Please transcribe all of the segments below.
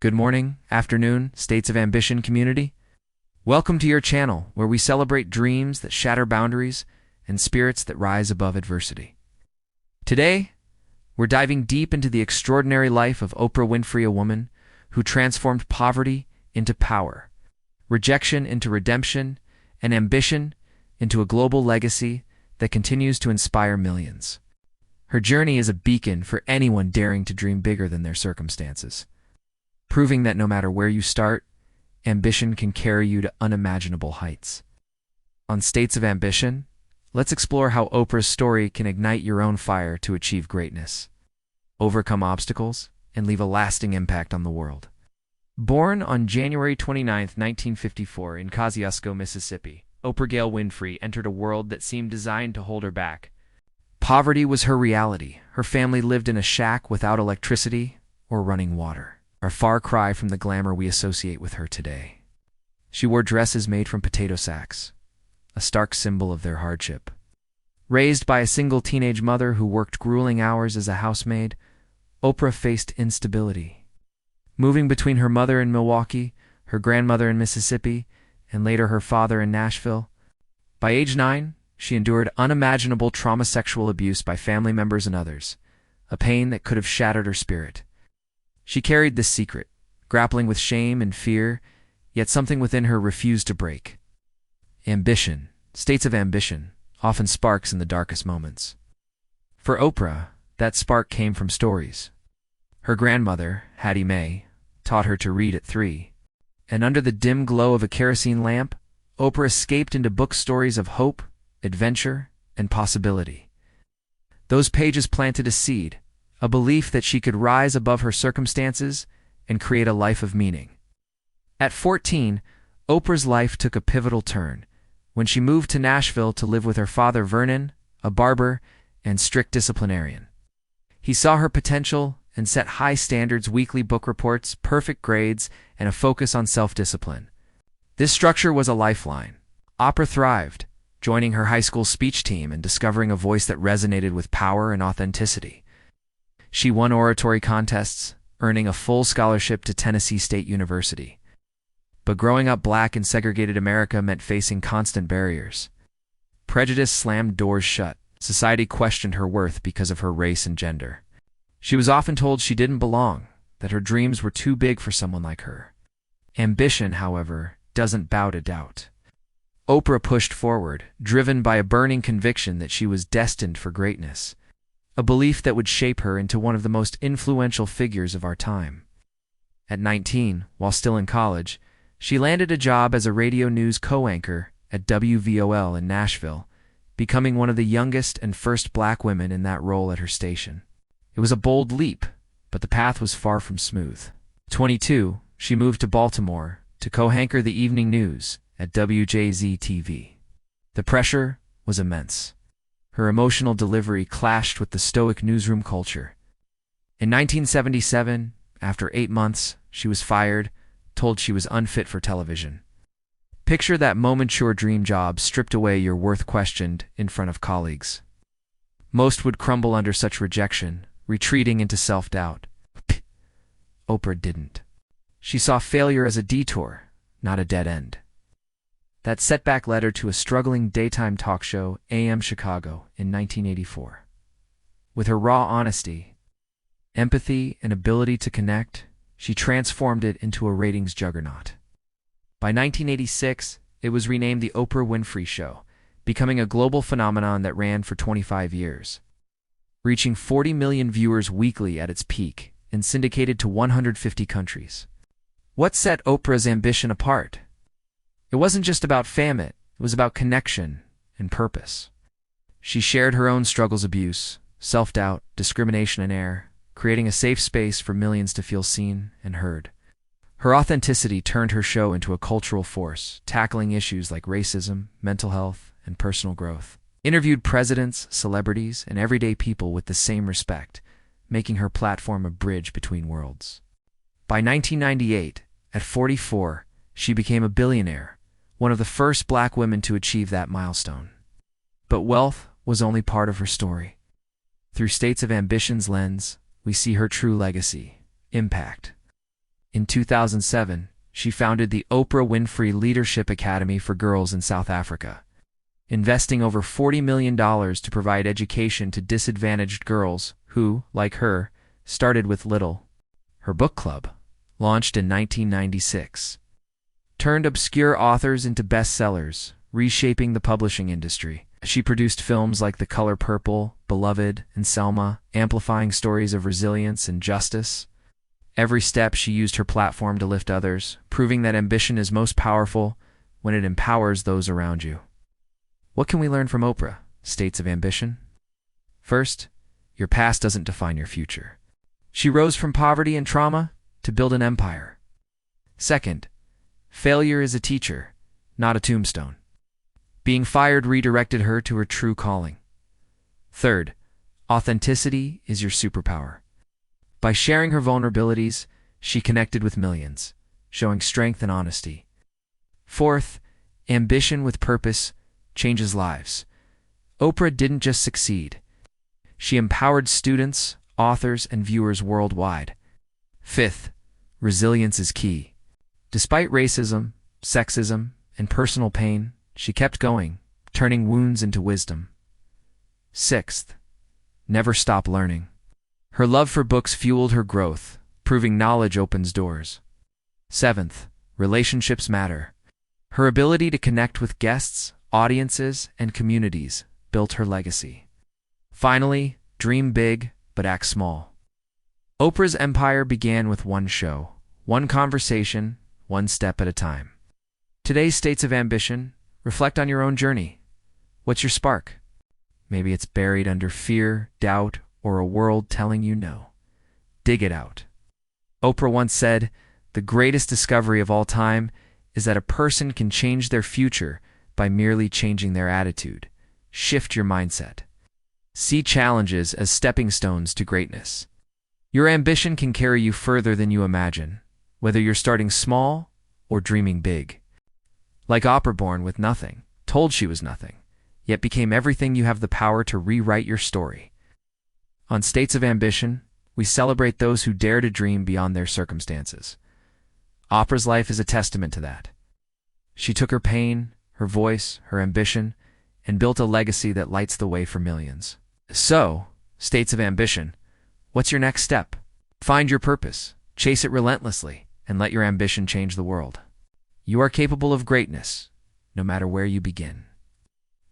Good morning, afternoon, States of Ambition community. Welcome to your channel where we celebrate dreams that shatter boundaries and spirits that rise above adversity. Today, we're diving deep into the extraordinary life of Oprah Winfrey, a woman who transformed poverty into power, rejection into redemption, and ambition into a global legacy that continues to inspire millions. Her journey is a beacon for anyone daring to dream bigger than their circumstances, proving that no matter where you start, ambition can carry you to unimaginable heights. On States of Ambition, let's explore how Oprah's story can ignite your own fire to achieve greatness, overcome obstacles, and leave a lasting impact on the world. Born on January 29, 1954 in Kosciuszko, Mississippi, Oprah Gail Winfrey entered a world that seemed designed to hold her back. Poverty was her reality. Her family lived in a shack without electricity or running water, a far cry from the glamour we associate with her today. She wore dresses made from potato sacks, a stark symbol of their hardship. Raised by a single teenage mother who worked grueling hours as a housemaid, Oprah faced instability. Moving between her mother in Milwaukee, her grandmother in Mississippi, and later her father in Nashville, by age 9, she endured unimaginable trauma, sexual abuse by family members and others, a pain that could have shattered her spirit. She carried this secret, grappling with shame and fear, yet something within her refused to break. Ambition, states of ambition, often sparks in the darkest moments. For Oprah, that spark came from stories. Her grandmother, Hattie Mae, taught her to read at 3, and under the dim glow of a kerosene lamp, Oprah escaped into book stories of hope, adventure, and possibility. Those pages planted a seed, a belief that she could rise above her circumstances and create a life of meaning. At 14, Oprah's life took a pivotal turn when she moved to Nashville to live with her father Vernon, a barber and strict disciplinarian. He saw her potential and set high standards: weekly book reports, perfect grades, and a focus on self-discipline. This structure was a lifeline. Oprah thrived, joining her high school speech team and discovering a voice that resonated with power and authenticity. She won oratory contests, earning a full scholarship to Tennessee State University. But growing up black in segregated America meant facing constant barriers. Prejudice slammed doors shut. Society questioned her worth because of her race and gender. She was often told she didn't belong, that her dreams were too big for someone like her. Ambition, however, doesn't bow to doubt. Oprah pushed forward, driven by a burning conviction that she was destined for greatness, a belief that would shape her into one of the most influential figures of our time. At 19, while still in college, she landed a job as a radio news co-anchor at WVOL in Nashville, becoming one of the youngest and first black women in that role at her station. It was a bold leap, but the path was far from smooth. At 22, she moved to Baltimore to co-anchor the evening news at WJZ-TV. The pressure was immense. Her emotional delivery clashed with the stoic newsroom culture. In 1977, after 8 months, she was fired, told she was unfit for television. Picture that moment, your dream job stripped away, your worth questioned in front of colleagues. Most would crumble under such rejection, retreating into self-doubt. Oprah didn't. She saw failure as a detour, not a dead end. That setback led her to a struggling daytime talk show, AM Chicago, in 1984. With her raw honesty, empathy, and ability to connect, she transformed it into a ratings juggernaut. By 1986, it was renamed The Oprah Winfrey Show, becoming a global phenomenon that ran for 25 years, reaching 40 million viewers weekly at its peak and syndicated to 150 countries. What set Oprah's ambition apart? It wasn't just about fame, it was about connection and purpose. She shared her own struggles: abuse, self-doubt, discrimination, and error, creating a safe space for millions to feel seen and heard. Her authenticity turned her show into a cultural force, tackling issues like racism, mental health, and personal growth. Interviewed presidents, celebrities, and everyday people with the same respect, making her platform a bridge between worlds. By 1998, at 44, she became a billionaire, one of the first black women to achieve that milestone. But wealth was only part of her story. Through States of Ambition's lens, we see her true legacy, impact. In 2007, she founded the Oprah Winfrey Leadership Academy for Girls in South Africa, investing over $40 million to provide education to disadvantaged girls who, like her, started with little. Her book club, launched in 1996, turned obscure authors into bestsellers, reshaping the publishing industry. She produced films like The Color Purple, Beloved, and Selma, amplifying stories of resilience and justice. Every step she used her platform to lift others, proving that ambition is most powerful when it empowers those around you. What can we learn from Oprah? States of ambition. First, your past doesn't define your future. She rose from poverty and trauma to build an empire. Second, failure is a teacher, not a tombstone. Being fired redirected her to her true calling. Third, authenticity is your superpower. By sharing her vulnerabilities, she connected with millions, showing strength and honesty. Fourth, ambition with purpose changes lives. Oprah didn't just succeed. She empowered students, authors, and viewers worldwide. Fifth, resilience is key. Despite racism, sexism, and personal pain, she kept going, turning wounds into wisdom. Sixth, never stop learning. Her love for books fueled her growth, proving knowledge opens doors. Seventh, relationships matter. Her ability to connect with guests, audiences, and communities built her legacy. Finally, dream big, but act small. Oprah's empire began with one show, one conversation, one step at a time. Today's states of ambition, reflect on your own journey. What's your spark? Maybe it's buried under fear, doubt, or a world telling you no. Dig it out. Oprah once said, "The greatest discovery of all time is that a person can change their future by merely changing their attitude." Shift your mindset. See challenges as stepping stones to greatness. Your ambition can carry you further than you imagine, whether you're starting small or dreaming big. Like Oprah, born with nothing, told she was nothing, yet became everything. You have the power to rewrite your story. On States of Ambition, we celebrate those who dare to dream beyond their circumstances. Oprah's life is a testament to that. She took her pain, her voice, her ambition, and built a legacy that lights the way for millions. So, States of Ambition, what's your next step? Find your purpose, chase it relentlessly, and let your ambition change the world. You are capable of greatness, no matter where you begin.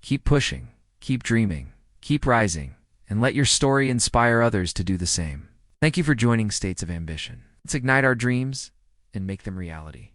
Keep pushing, keep dreaming, keep rising, and let your story inspire others to do the same. Thank you for joining States of Ambition. Let's ignite our dreams and make them reality.